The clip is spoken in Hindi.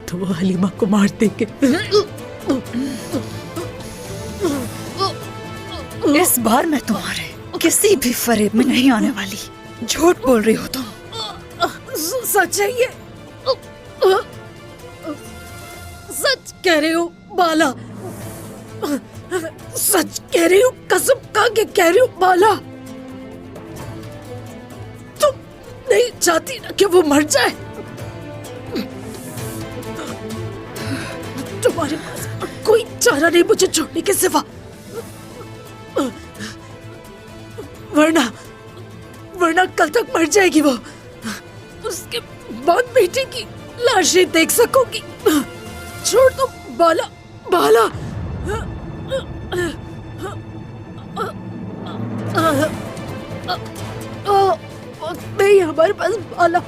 तो वो हलीमा को मार देंगे। इस बार मैं तुम्हारे किसी भी फरेब में नहीं आने वाली। झूठ बोल रही हो तुम। सच है ये, सच कह रही हूँ बाला, सच कह रही हूँ, कसम खा के कह रही हूँ बाला। तुम नहीं चाहती ना कि वो मर जाए? तुम्हारे पास कोई चारा नहीं मुझे छोड़ने के सिवा, वरना कल तक मर जाएगी वो। उसके बाद बेटे की लाशें देख सकूंगी। छोड़ दो बाला, बाला। नहीं हमारे पास बाला।